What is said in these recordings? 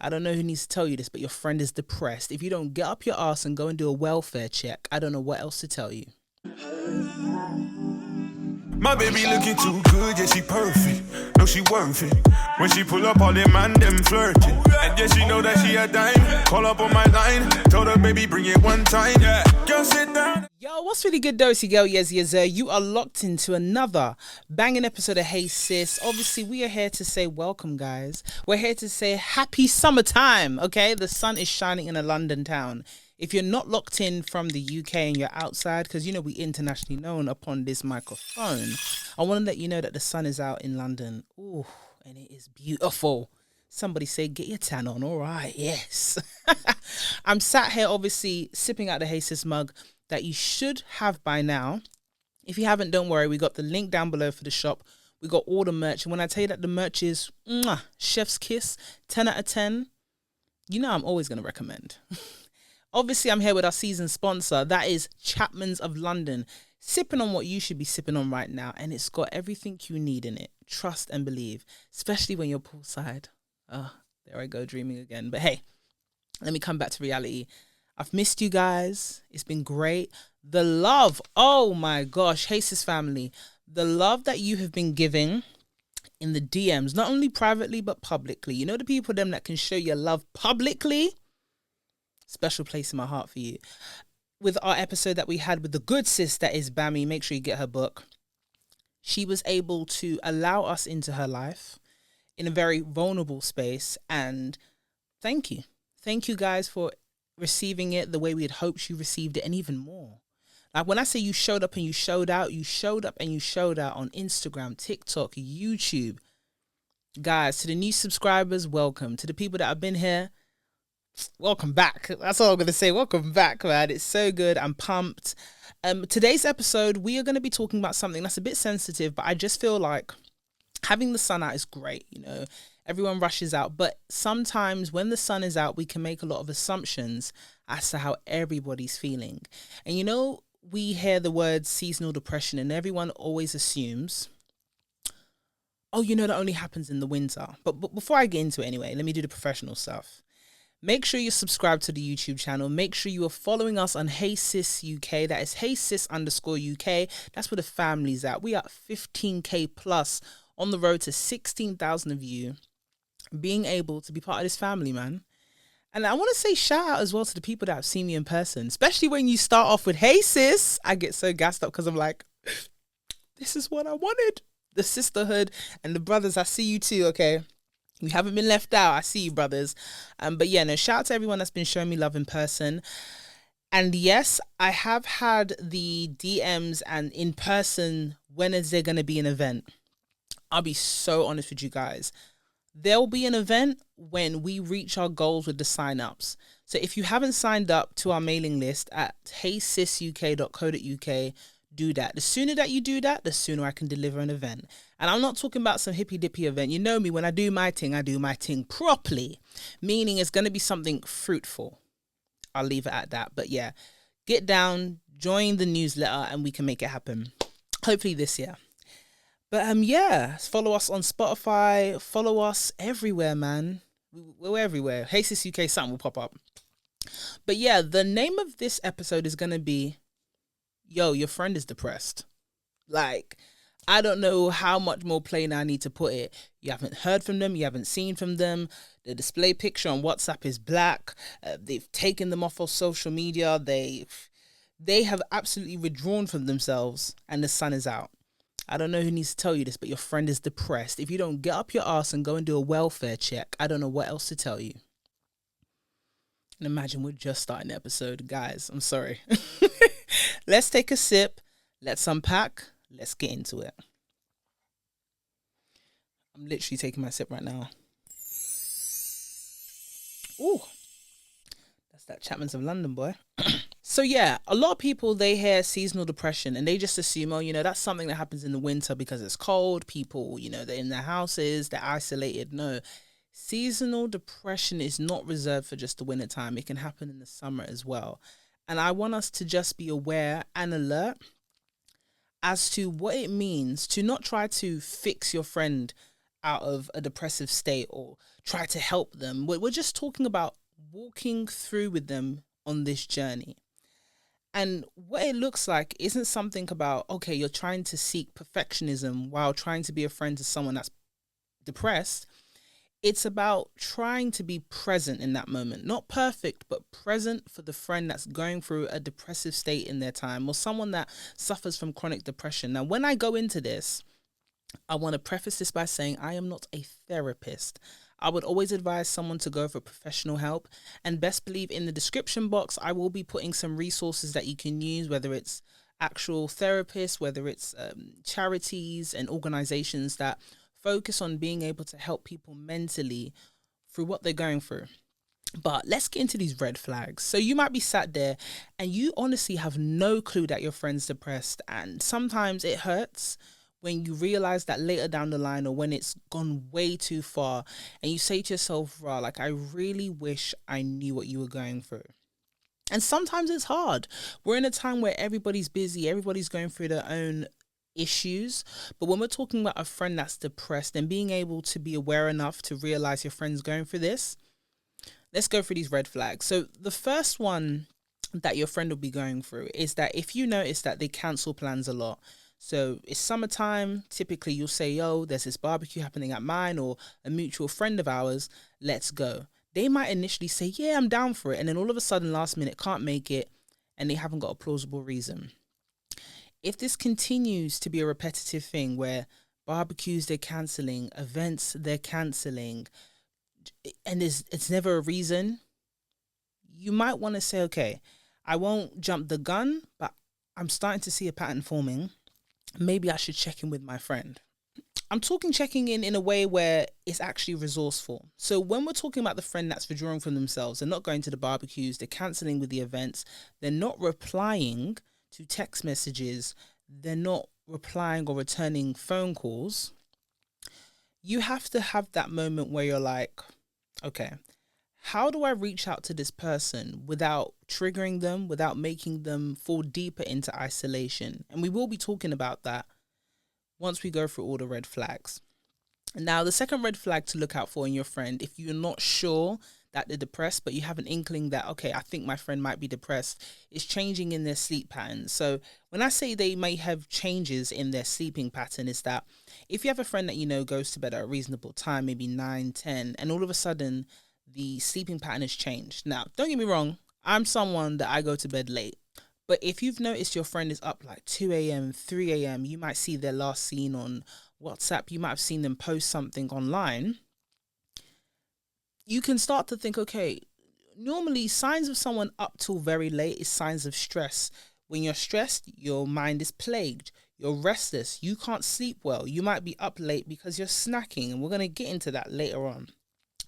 I don't know who needs to tell you this, but your friend is depressed. If you don't get up your ass and go and do a welfare check, I don't know what else to tell you. My baby looking too good, yeah, she perfect. No, she worth it. When she pull up, all them man, them flirting. And yeah, she know that she a dime. Call up on my line. Told her, baby, bring it one time. Yeah, girl, sit down. Yo, what's really good, Dosey girl, Yezzir? You are locked into another banging episode of Hey Sis. Obviously, we are here to say welcome, guys. We're here to say happy summertime, okay? The sun is shining in a London town. If you're not locked in from the UK and you're outside, because you know we internationally known upon this microphone, I want to let you know that the sun is out in London. Ooh, and it is beautiful. Somebody say, get your tan on. All right, yes. I'm sat here, obviously, sipping out the Hey Sis mug that you should have by now. If you haven't, don't worry. We got the link down below for the shop. We got all the merch. And when I tell you that the merch is chef's kiss, 10 out of 10, you know I'm always going to recommend. Obviously, I'm here with our season sponsor. That is Chapman's of London. Sipping on what you should be sipping on right now. And it's got everything you need in it. Trust and believe. Especially when you're poolside. There I go, dreaming again. But hey, let me come back to reality. I've missed you guys. It's been great. The love. Oh my gosh. Hey Sis family. The love that you have been giving in the DMs. Not only privately, but publicly. You know the people them that can show your love publicly? Special place in my heart for you. With our episode that we had with the good sis that is Bammy, make sure you get her book. She was able to allow us into her life in a very vulnerable space. And thank you. Thank you guys for receiving it the way we had hoped you received it and even more. Like when I say you showed up and you showed out, you showed up and you showed out on Instagram, TikTok, YouTube. Guys, to the new subscribers, welcome. To the people that have been here, welcome back. That's all I'm going to say. Welcome back, man. It's so good. I'm pumped. Today's episode, we are going to be talking about something that's a bit sensitive, but I just feel like having the sun out is great. You know, everyone rushes out, but sometimes when the sun is out, we can make a lot of assumptions as to how everybody's feeling. And you know, we hear the word seasonal depression and everyone always assumes, oh, you know, that only happens in the winter. But before I get into it anyway, let me do the professional stuff. Make sure you're subscribed to the YouTube channel. Make sure you are following us on Hey Sis UK. That is Hey Sis _UK. That's where the family's at. We are 15K plus on the road to 16,000 of you being able to be part of this family, man. And I want to say shout out as well to the people that have seen me in person, especially when you start off with Hey Sis. I get so gassed up because I'm like, this is what I wanted. The sisterhood and the brothers, I see you too, okay? We haven't been left out. I see you, brothers. But yeah, no, shout out to everyone that's been showing me love in person. And yes, I have had the DMs and in person, when is there going to be an event? I'll be so honest with you guys. There'll be an event when we reach our goals with the sign-ups. So if you haven't signed up to our mailing list at heysisuk.co.uk, do that. The sooner that you do that, the sooner I can deliver an event. And I'm not talking about some hippy-dippy event. You know me, when I do my thing properly, meaning it's going to be something fruitful. I'll leave it at that. But yeah, get down, join the newsletter, and we can make it happen. Hopefully this year. But yeah, follow us on Spotify. Follow us everywhere, man. We're everywhere. Hey Sis UK, something will pop up. But yeah, the name of this episode is going to be, yo, your friend is depressed. Like, I don't know how much more plain I need to put it. You haven't heard from them. You haven't seen from them. The display picture on WhatsApp is black. They've taken them off of social media. They have absolutely withdrawn from themselves and the sun is out. I don't know who needs to tell you this, but your friend is depressed. If you don't get up your ass and go and do a welfare check, I don't know what else to tell you. And imagine we're just starting the episode. Guys, I'm sorry. Let's take a sip. Let's unpack. Let's get into it. I'm literally taking my sip right now. Ooh. That's that Chapman's of London, boy. So yeah, a lot of people, they hear seasonal depression and they just assume, oh, you know, that's something that happens in the winter because it's cold. People, you know, they're in their houses, they're isolated. No, seasonal depression is not reserved for just the winter time. It can happen in the summer as well. And I want us to just be aware and alert as to what it means to not try to fix your friend out of a depressive state or try to help them. We're just talking about walking through with them on this journey. And what it looks like isn't something about, okay, you're trying to seek perfectionism while trying to be a friend to someone that's depressed. It's about trying to be present in that moment. Not perfect, but present for the friend that's going through a depressive state in their time, or someone that suffers from chronic depression. Now, when I go into this, I want to preface this by saying I am not a therapist. I would always advise someone to go for professional help, and best believe in the description box, I will be putting some resources that you can use, whether it's actual therapists, whether it's charities and organizations that focus on being able to help people mentally through what they're going through. But let's get into these red flags. So you might be sat there and you honestly have no clue that your friend's depressed, and sometimes it hurts when you realize that later down the line, or when it's gone way too far, and you say to yourself, rah, like, I really wish I knew what you were going through. And sometimes it's hard. We're in a time where everybody's busy, everybody's going through their own issues. But when we're talking about a friend that's depressed and being able to be aware enough to realize your friend's going through this, let's go through these red flags. So the first one that your friend will be going through is that if you notice that they cancel plans a lot. So it's summertime, typically you'll say, yo, there's this barbecue happening at mine or a mutual friend of ours, let's go. They might initially say, yeah, I'm down for it. And then all of a sudden, last minute, can't make it, and they haven't got a plausible reason. If this continues to be a repetitive thing where barbecues they're cancelling, events they're cancelling, and it's never a reason, you might want to say, okay, I won't jump the gun, but I'm starting to see a pattern forming. Maybe I should check in with my friend. I'm talking checking in a way where it's actually resourceful. So when we're talking about the friend that's withdrawing from themselves, they're not going to the barbecues, they're cancelling with the events, they're not replying to text messages, they're not replying or returning phone calls, you have to have that moment where you're like, okay, how do I reach out to this person without triggering them, without making them fall deeper into isolation? And we will be talking about that once we go through all the red flags. Now, the second red flag to look out for in your friend, if you're not sure that they're depressed, but you have an inkling that, okay, I think my friend might be depressed, is changing in their sleep patterns. So when I say they may have changes in their sleeping pattern, is that if you have a friend that you know goes to bed at a reasonable time, maybe 9, 10, and all of a sudden the sleeping pattern has changed. Now, don't get me wrong, I'm someone that I go to bed late. But if you've noticed your friend is up like 2 a.m., 3 a.m., you might see their last seen on WhatsApp, you might have seen them post something online, you can start to think, okay, normally signs of someone up till very late is signs of stress. When you're stressed, your mind is plagued, you're restless, you can't sleep well, you might be up late because you're snacking, and we're going to get into that later on.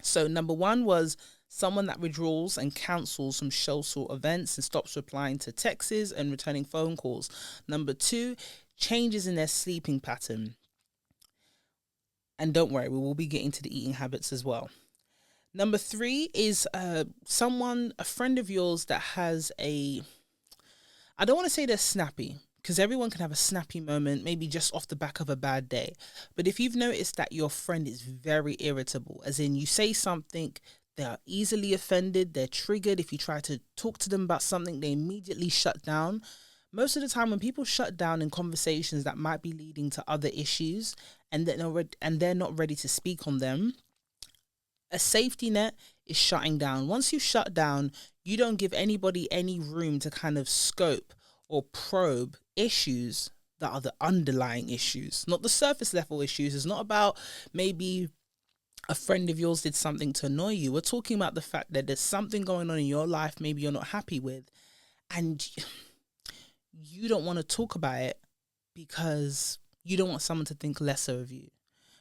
So number one was someone that withdraws and cancels from social events and stops replying to texts and returning phone calls. Number two, changes in their sleeping pattern. And don't worry, we will be getting to the eating habits as well. Number three is a friend of yours that has I don't want to say they're snappy, because everyone can have a snappy moment, maybe just off the back of a bad day. But if you've noticed that your friend is very irritable, as in you say something, they are easily offended, they're triggered. If you try to talk to them about something, they immediately shut down. Most of the time when people shut down in conversations that might be leading to other issues and they're not ready to speak on them, a safety net is shutting down. Once you shut down, you don't give anybody any room to kind of scope or probe issues that are the underlying issues, not the surface level issues. It's not about maybe a friend of yours did something to annoy you. We're talking about the fact that there's something going on in your life maybe you're not happy with, and you don't want to talk about it because you don't want someone to think lesser of you.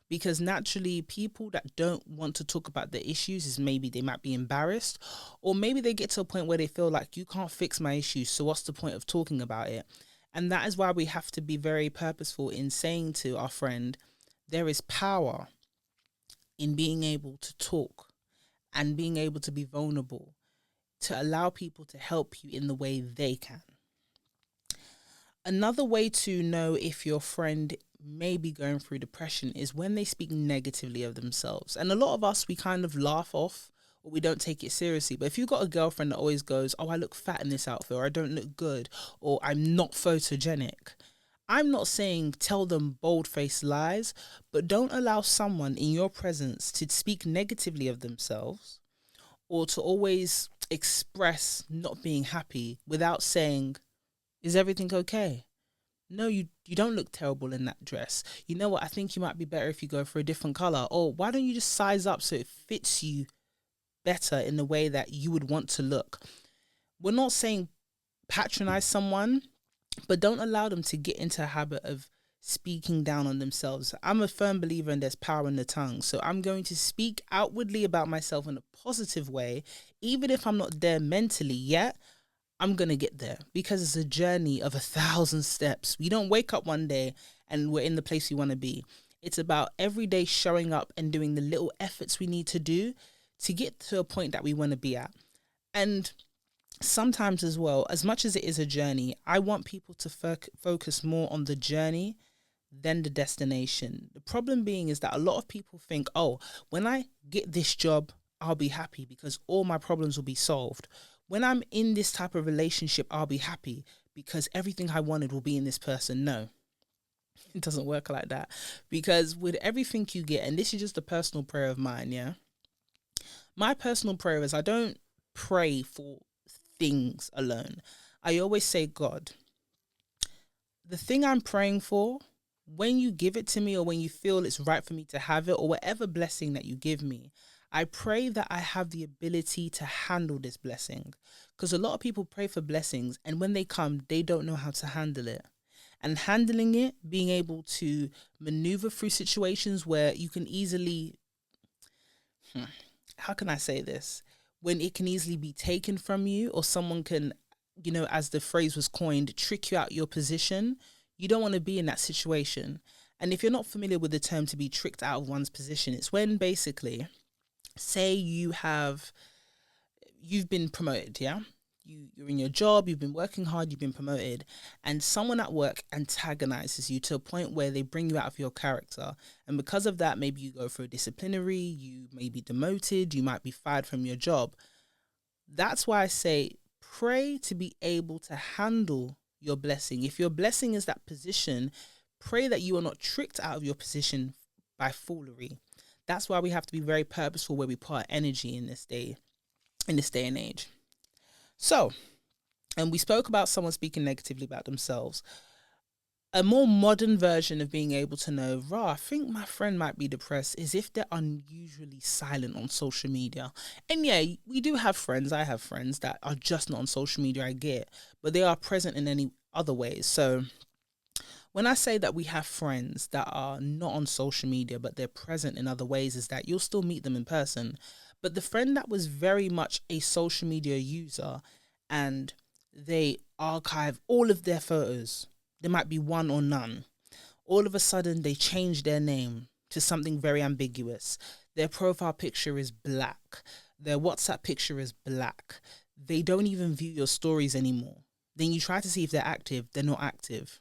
Because naturally, people that don't want to talk about the issues is maybe they might be embarrassed, or maybe they get to a point where they feel like, you can't fix my issues, so what's the point of talking about it? And that is why we have to be very purposeful in saying to our friend, there is power in being able to talk and being able to be vulnerable, to allow people to help you in the way they can. Another way to know if your friend may be going through depression is when they speak negatively of themselves. And a lot of us, we kind of laugh off or we don't take it seriously. But if you've got a girlfriend that always goes, oh, I look fat in this outfit, or I don't look good, or I'm not photogenic, I'm not saying tell them bold-faced lies, but don't allow someone in your presence to speak negatively of themselves or to always express not being happy without saying, is everything okay? No, you don't look terrible in that dress. You know what? I think you might be better if you go for a different color. Or why don't you just size up so it fits you better in the way that you would want to look? We're not saying patronize someone, but don't allow them to get into a habit of speaking down on themselves. I'm a firm believer in there's power in the tongue. So I'm going to speak outwardly about myself in a positive way, even if I'm not there mentally yet. I'm going to get there because it's a journey of 1,000 steps. We don't wake up one day and we're in the place we want to be. It's about every day showing up and doing the little efforts we need to do to get to a point that we want to be at. And sometimes as well, as much as it is a journey, I want people to focus more on the journey than the destination. The problem being is that a lot of people think, oh, when I get this job, I'll be happy because all my problems will be solved. When I'm in this type of relationship, I'll be happy because everything I wanted will be in this person. No, it doesn't work like that. Because with everything you get, and this is just a personal prayer of mine, yeah? My personal prayer is I don't pray for things alone. I always say, God, the thing I'm praying for, when you give it to me or when you feel it's right for me to have it or whatever blessing that you give me, I pray that I have the ability to handle this blessing, because a lot of people pray for blessings and when they come, they don't know how to handle it. And handling it, being able to maneuver through situations where you can easily, how can I say this? When it can easily be taken from you or someone can, you know, as the phrase was coined, trick you out your position. You don't want to be in that situation. And if you're not familiar with the term to be tricked out of one's position, it's when basically, say you've been promoted, yeah? You're in your job, you've been working hard, you've been promoted, and someone at work antagonizes you to a point where they bring you out of your character. And because of that, maybe you go for a disciplinary, you may be demoted, you might be fired from your job. That's why I say pray to be able to handle your blessing. If your blessing is that position, pray that you are not tricked out of your position by foolery. That's why we have to be very purposeful where we put our energy in this day and age. So, and we spoke about someone speaking negatively about themselves. A more modern version of being able to know, I think my friend might be depressed, is if they're unusually silent on social media. And yeah, we do have friends. I have friends that are just not on social media, I get, but they are present in any other ways. So when I say that we have friends that are not on social media, but they're present in other ways, is that you'll still meet them in person. But the friend that was very much a social media user and they archive all of their photos, there might be one or none. All of a sudden, they change their name to something very ambiguous. Their profile picture is black. Their WhatsApp picture is black. They don't even view your stories anymore. Then you try to see if they're active. They're not active.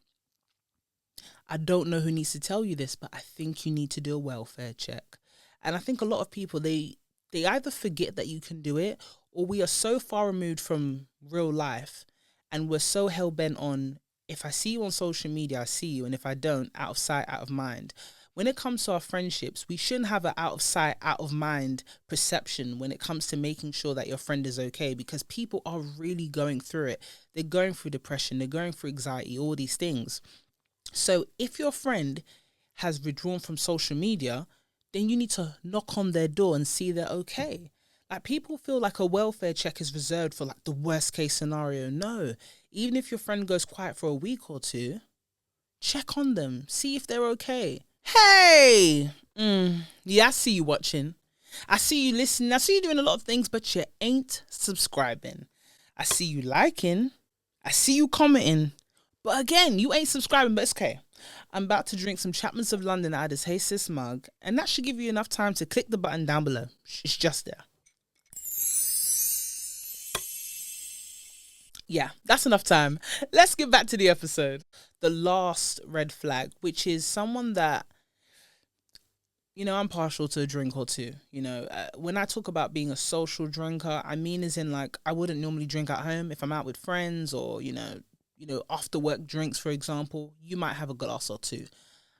I don't know who needs to tell you this, but I think you need to do a welfare check. And I think a lot of people, they either forget that you can do it, or we are so far removed from real life and we're so hell-bent on, if I see you on social media, I see you, and if I don't, out of sight, out of mind. When it comes to our friendships, we shouldn't have an out of sight, out of mind perception when it comes to making sure that your friend is okay, because people are really going through it. They're going through depression, they're going through anxiety, all these things. So if your friend has withdrawn from social media, then you need to knock on their door and see they're okay. Like, people feel like a welfare check is reserved for like the worst case scenario. No, even if your friend goes quiet for a week or two, check on them, see if they're okay. Hey, yeah, I see you watching. I see you listening. I see you doing a lot of things, but you ain't subscribing. I see you liking. I see you commenting. But again, you ain't subscribing, but it's okay. I'm about to drink some Chapman's of London out of this Hey Sis mug, and that should give you enough time to click the button down below. It's just there. Yeah, that's enough time. Let's get back to the episode. The last red flag, which is someone that, I'm partial to a drink or two. When I talk about being a social drinker, I mean as in like I wouldn't normally drink at home if I'm out with friends or, after work drinks, for example. You might have a glass or two.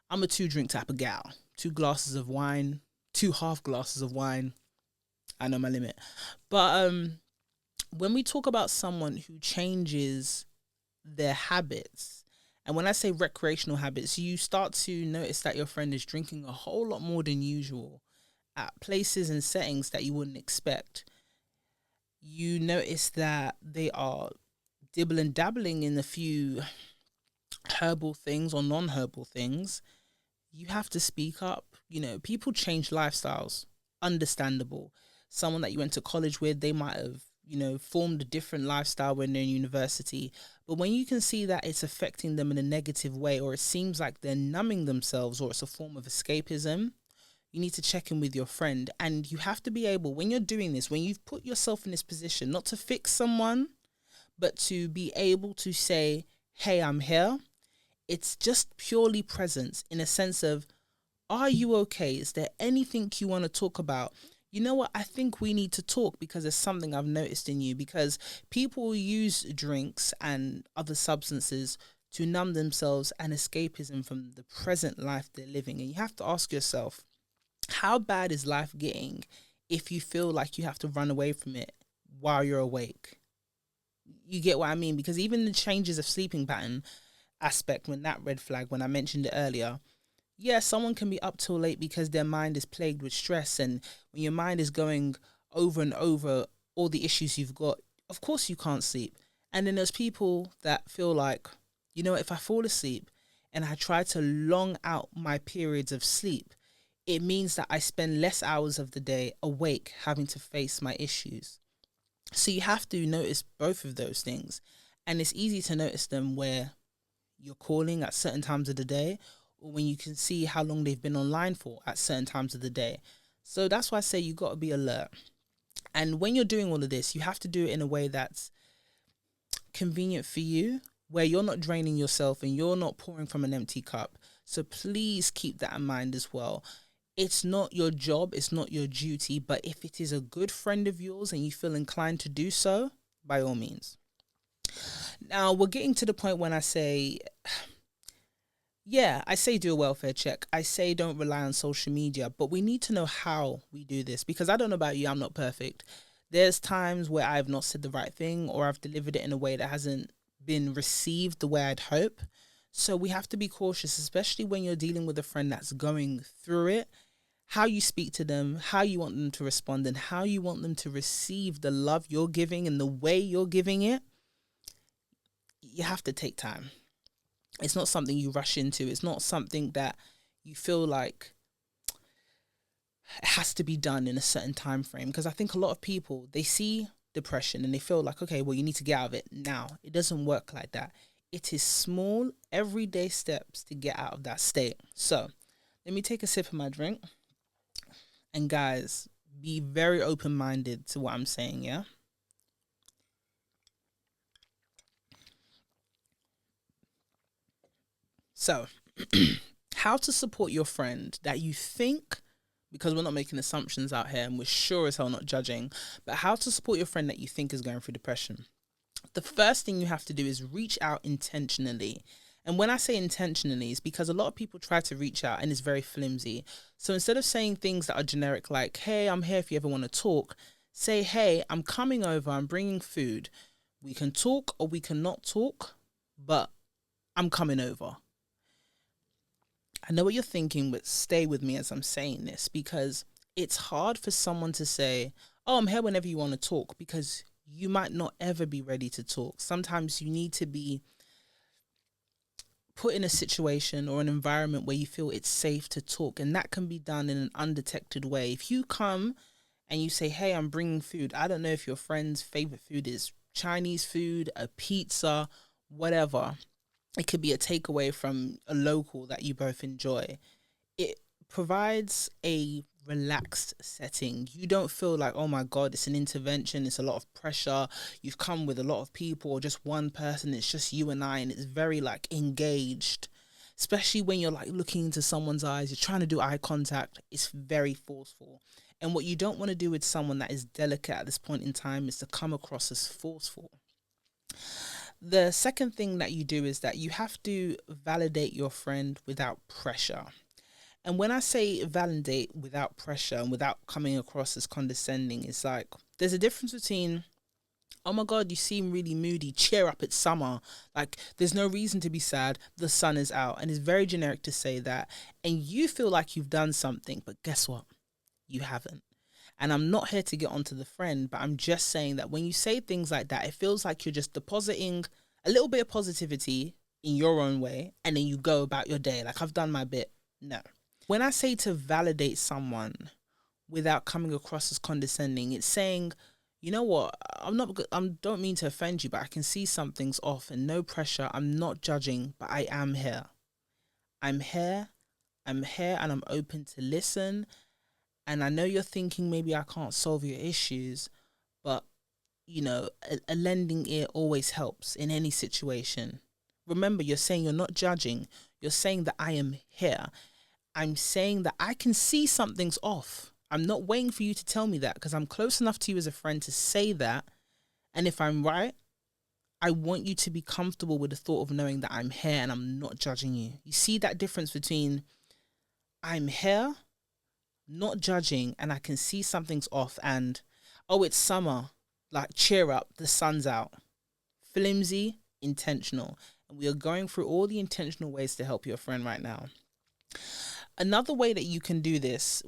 I'm a 2 drink type of gal. 2 glasses of wine, 2 half glasses of wine. I know my limit. But when we talk about someone who changes their habits, and when I say recreational habits, you start to notice that your friend is drinking a whole lot more than usual at places and settings that you wouldn't expect. You notice that they are dibbling dabbling in a few herbal things or non-herbal things. You have to speak up. People change lifestyles. Understandable. Someone that you went to college with, they might have, formed a different lifestyle when they're in university. But when you can see that it's affecting them in a negative way, or it seems like they're numbing themselves, or it's a form of escapism, you need to check in with your friend. And you have to be able, when you're doing this, when you've put yourself in this position, not to fix someone, but to be able to say, hey, I'm here. It's just purely presence in a sense of, are you okay? Is there anything you want to talk about? You know what? I think we need to talk because there's something I've noticed in you. Because people use drinks and other substances to numb themselves and escapism from the present life they're living. And you have to ask yourself, how bad is life getting if you feel like you have to run away from it while you're awake? You get what I mean? Because even the changes of sleeping pattern aspect, when that red flag, when I mentioned it earlier, yeah, someone can be up till late because their mind is plagued with stress. And when your mind is going over and over all the issues you've got, of course you can't sleep. And then there's people that feel like, if I fall asleep and I try to long out my periods of sleep, it means that I spend less hours of the day awake having to face my issues. So you have to notice both of those things. And it's easy to notice them where you're calling at certain times of the day, or when you can see how long they've been online for at certain times of the day. So that's why I say you got to be alert. And when you're doing all of this, you have to do it in a way that's convenient for you, where you're not draining yourself and you're not pouring from an empty cup. So please keep that in mind as well. It's not your job, it's not your duty, but if it is a good friend of yours and you feel inclined to do so, by all means. Now, we're getting to the point when I say, I say do a welfare check. I say don't rely on social media, but we need to know how we do this, because I don't know about you, I'm not perfect. There's times where I've not said the right thing, or I've delivered it in a way that hasn't been received the way I'd hope. So we have to be cautious, especially when you're dealing with a friend that's going through it. How you speak to them, how you want them to respond, and how you want them to receive the love you're giving and the way you're giving it. You have to take time. It's not something you rush into. It's not something that you feel like it has to be done in a certain time frame. Because I think a lot of people, they see depression and they feel like, okay, well, you need to get out of it now. It doesn't work like that. It is small, everyday steps to get out of that state. So let me take a sip of my drink. And guys, be very open-minded to what I'm saying, yeah? So, how to support your friend that you think, because we're not making assumptions out here and we're sure as hell not judging, but how to support your friend that you think is going through depression. The first thing you have to do is reach out intentionally. And when I say intentionally, it's because a lot of people try to reach out and it's very flimsy. So instead of saying things that are generic like, hey, I'm here if you ever want to talk, say, hey, I'm coming over, I'm bringing food. We can talk or we cannot talk, but I'm coming over. I know what you're thinking, but stay with me as I'm saying this, because it's hard for someone to say, oh, I'm here whenever you want to talk, because you might not ever be ready to talk. Sometimes you need to be put in a situation or an environment where you feel it's safe to talk, and that can be done in an undetected way. If you come and you say, hey, I'm bringing food, I don't know if your friend's favorite food is Chinese food, a pizza, whatever. It could be a takeaway from a local that you both enjoy. It provides a relaxed setting. You don't feel like, oh my God, it's an intervention, it's a lot of pressure. You've come with a lot of people or just one person, it's just you and I, and it's very like engaged. Especially when you're like looking into someone's eyes, you're trying to do eye contact, it's very forceful. And what you don't want to do with someone that is delicate at this point in time is to come across as forceful. The second thing that you do is that you have to validate your friend without pressure. And when I say validate without pressure and without coming across as condescending, it's like there's a difference between, oh my God, you seem really moody, cheer up, it's summer. Like, there's no reason to be sad, the sun is out. And it's very generic to say that. And you feel like you've done something, but guess what? You haven't. And I'm not here to get onto the friend, but I'm just saying that when you say things like that, it feels like you're just depositing a little bit of positivity in your own way, and then you go about your day. Like, I've done my bit. No. When I say to validate someone without coming across as condescending, it's saying, you know what, I don't mean to offend you, but I can see something's off and no pressure. I'm not judging, but I am here. I'm here, and I'm open to listen. And I know you're thinking maybe I can't solve your issues, but, you know, a lending ear always helps in any situation. Remember, you're saying you're not judging. You're saying that I am here. I'm saying that I can see something's off. I'm not waiting for you to tell me that because I'm close enough to you as a friend to say that. And if I'm right, I want you to be comfortable with the thought of knowing that I'm here and I'm not judging you. You see that difference between I'm here, not judging, and I can see something's off, and, oh, it's summer, like, cheer up, the sun's out. Flimsy, intentional. And we are going through all the intentional ways to help your friend right now. Another way that you can do this,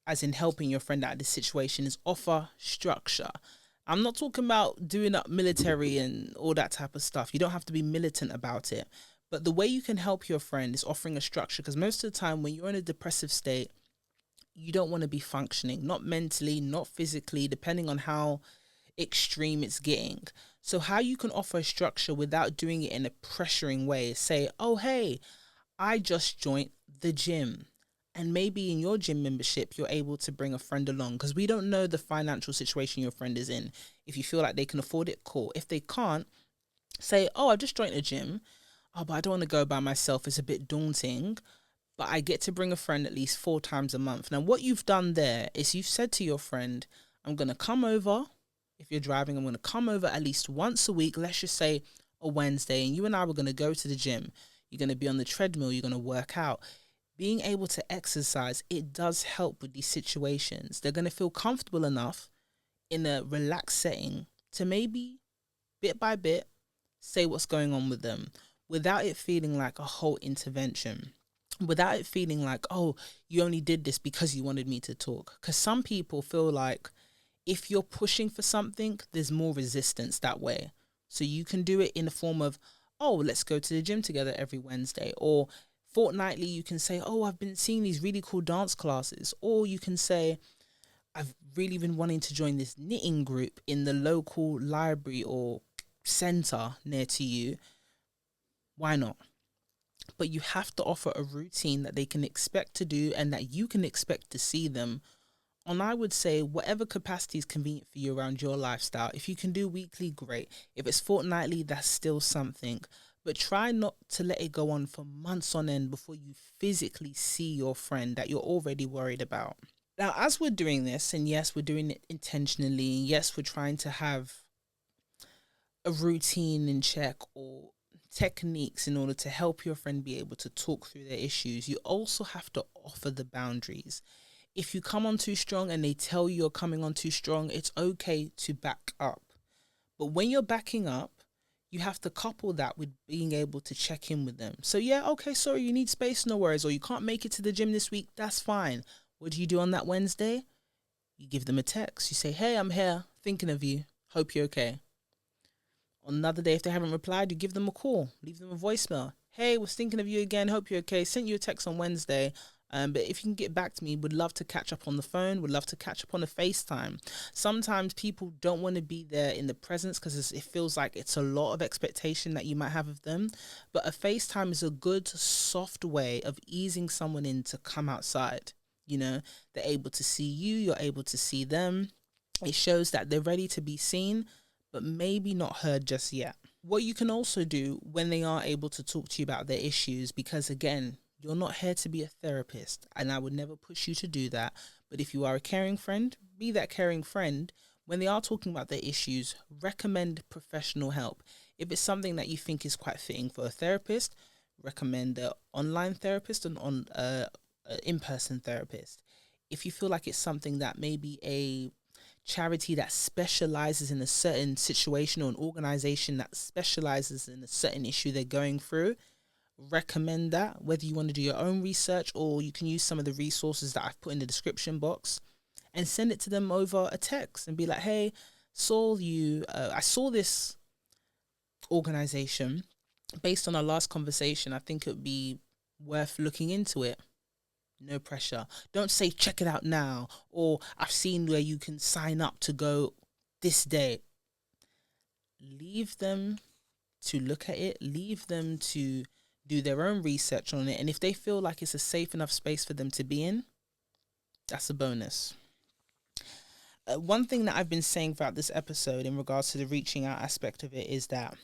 as in helping your friend out of this situation, is offer structure. I'm not talking about doing up military and all that type of stuff. You don't have to be militant about it. But the way you can help your friend is offering a structure, because most of the time when you're in a depressive state, you don't want to be functioning, not mentally, not physically, depending on how extreme it's getting. So how you can offer a structure without doing it in a pressuring way is say, oh, hey, I just joined the gym. And maybe in your gym membership, you're able to bring a friend along, because we don't know the financial situation your friend is in. If you feel like they can afford it, cool. If they can't, say, oh, I've just joined a gym. Oh, but I don't want to go by myself. It's a bit daunting. But I get to bring a friend at least 4 times a month. Now, what you've done there is you've said to your friend, I'm going to come over. If you're driving, I'm going to come over at least once a week. Let's just say a Wednesday. And you and I were going to go to the gym. You're going to be on the treadmill. You're going to work out. Being able to exercise, it does help with these situations. They're going to feel comfortable enough in a relaxed setting to maybe bit by bit say what's going on with them without it feeling like a whole intervention. Without it feeling like, oh, you only did this because you wanted me to talk. Because some people feel like if you're pushing for something, there's more resistance that way. So you can do it in the form of, oh, let's go to the gym together every Wednesday. Or fortnightly, you can say, oh, I've been seeing these really cool dance classes. Or you can say, I've really been wanting to join this knitting group in the local library or centre near to you. Why not? But you have to offer a routine that they can expect to do and that you can expect to see them on, I would say, whatever capacity is convenient for you around your lifestyle. If you can do weekly, great. If it's fortnightly, that's still something. But try not to let it go on for months on end before you physically see your friend that you're already worried about. Now, as we're doing this, and yes, we're doing it intentionally, yes, we're trying to have a routine in check or techniques in order to help your friend be able to talk through their issues, you also have to offer the boundaries. If you come on too strong and they tell you you're coming on too strong, it's okay to back up. But when you're backing up, you have to couple that with being able to check in with them. So yeah, okay, sorry, you need space, no worries. Or you can't make it to the gym this week, that's fine. What do you do on that Wednesday? You give them a text. You say, hey, I'm here, thinking of you, hope you're okay. On another day, if they haven't replied, you give them a call, leave them a voicemail. Hey, was thinking of you again, hope you're okay. Sent you a text on Wednesday. But if you can get back to me, would love to catch up on the phone, would love to catch up on a FaceTime. Sometimes people don't want to be there in the presence because it feels like it's a lot of expectation that you might have of them. But a FaceTime is a good, soft way of easing someone in to come outside. You know, they're able to see you, you're able to see them. It shows that they're ready to be seen, but maybe not heard just yet. What you can also do when they are able to talk to you about their issues, because again, you're not here to be a therapist, and I would never push you to do that. But if you are a caring friend, be that caring friend. When they are talking about their issues, recommend professional help. If it's something that you think is quite fitting for a therapist, recommend an online therapist and in-person therapist. If you feel like it's something that maybe a charity that specializes in a certain situation, or an organization that specializes in a certain issue they're going through, recommend that. Whether you want to do your own research, or you can use some of the resources that I've put in the description box and send it to them over a text and be like, hey, I saw this organization. Based on our last conversation, I think it would be worth looking into it. No pressure. Don't say check it out now, or I've seen where you can sign up to go this day. Leave them to look at it. Leave them to do their own research on it. And if they feel like it's a safe enough space for them to be in, that's a bonus. One thing that I've been saying throughout this episode in regards to the reaching out aspect of it is that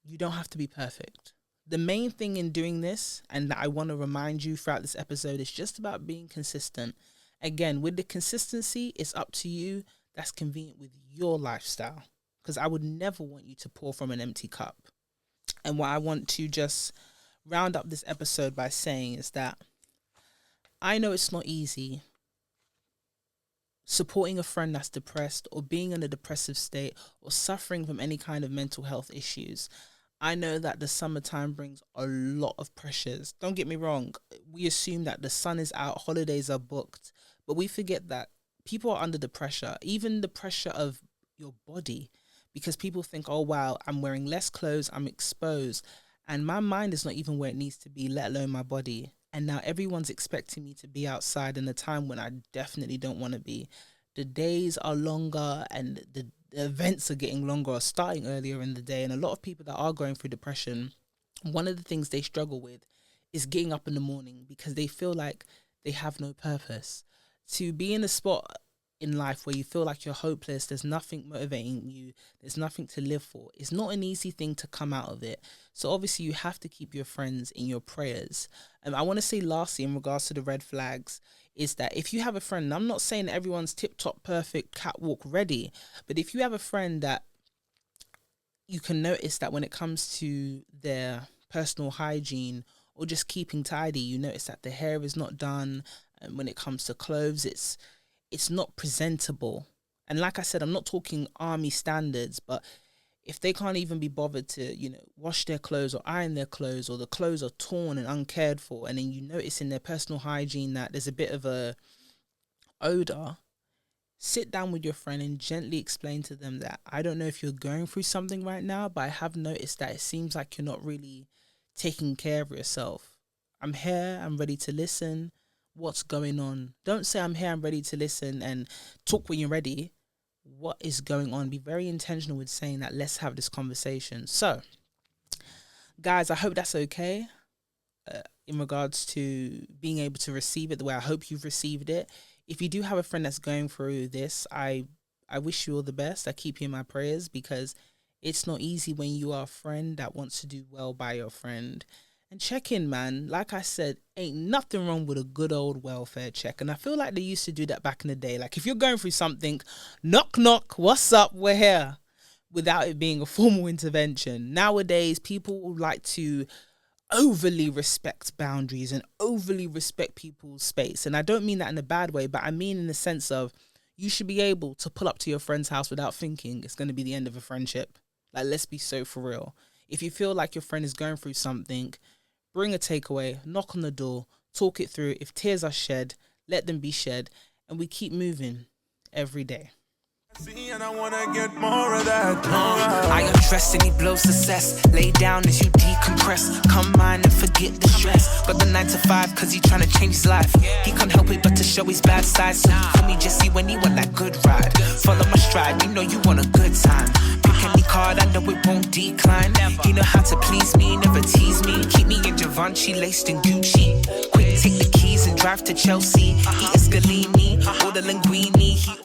you don't have to be perfect. The main thing in doing this, and that I want to remind you throughout this episode, is just about being consistent. Again, with the consistency, it's up to you. That's convenient with your lifestyle. Because I would never want you to pour from an empty cup. And what I want to just round up this episode by saying is that I know it's not easy supporting a friend that's depressed, or being in a depressive state, or suffering from any kind of mental health issues. I know that the summertime brings a lot of pressures. Don't get me wrong. We assume that the sun is out, holidays are booked, but we forget that people are under the pressure, even the pressure of your body, because people think, oh, wow, I'm wearing less clothes, I'm exposed, and my mind is not even where it needs to be, let alone my body. And now everyone's expecting me to be outside in a time when I definitely don't want to be. The days are longer, and the events are getting longer, or starting earlier in the day. And a lot of people that are going through depression, one of the things they struggle with is getting up in the morning, because they feel like they have no purpose. To be in a spot in life where you feel like you're hopeless, there's nothing motivating you, there's nothing to live for, it's not an easy thing to come out of it. So obviously you have to keep your friends in your prayers. I want to say lastly, in regards to the red flags, is that if you have a friend, and I'm not saying that everyone's tip-top perfect catwalk ready, but if you have a friend that you can notice that when it comes to their personal hygiene, or just keeping tidy, you notice that the hair is not done, and when it comes to clothes, it's not presentable. And like I said, I'm not talking army standards, but if they can't even be bothered to, wash their clothes or iron their clothes, or the clothes are torn and uncared for, and then you notice in their personal hygiene that there's a bit of a odor, sit down with your friend and gently explain to them that I don't know if you're going through something right now, but I have noticed that it seems like you're not really taking care of yourself. I'm here, I'm ready to listen. What's going on? Don't say I'm here, I'm ready to listen, and talk when you're ready. What is going on? Be very intentional with saying that. Let's have this conversation. So, guys, I hope that's okay in regards to being able to receive it the way I hope you've received it. If you do have a friend that's going through this, I wish you all the best. I keep you in my prayers, because it's not easy when you are a friend that wants to do well by your friend. And check in, man. Like I said, ain't nothing wrong with a good old welfare check. And I feel like they used to do that back in the day. Like if you're going through something, knock, knock, what's up, we're here, without it being a formal intervention. Nowadays, people like to overly respect boundaries and overly respect people's space. And I don't mean that in a bad way, but I mean in the sense of you should be able to pull up to your friend's house without thinking it's going to be the end of a friendship. Like, let's be so for real. If you feel like your friend is going through something, bring a takeaway, knock on the door, talk it through. If tears are shed, let them be shed, and we keep moving every day. See, and I wanna get more of that. I undress and he blows success. Lay down as you decompress. Come mine and forget the stress. Got the 9 to 5 cause he tryna change his life. He can't help it but to show his bad side. So call me Yezzi when he want that good ride. Follow my stride, you know you want a good time. Pick any card, I know it won't decline. He know how to please me, never tease me. Keep me in Givenchy, laced in Gucci. Quick, take the keys and drive drive to Chelsea, eat a scalini, order linguine. He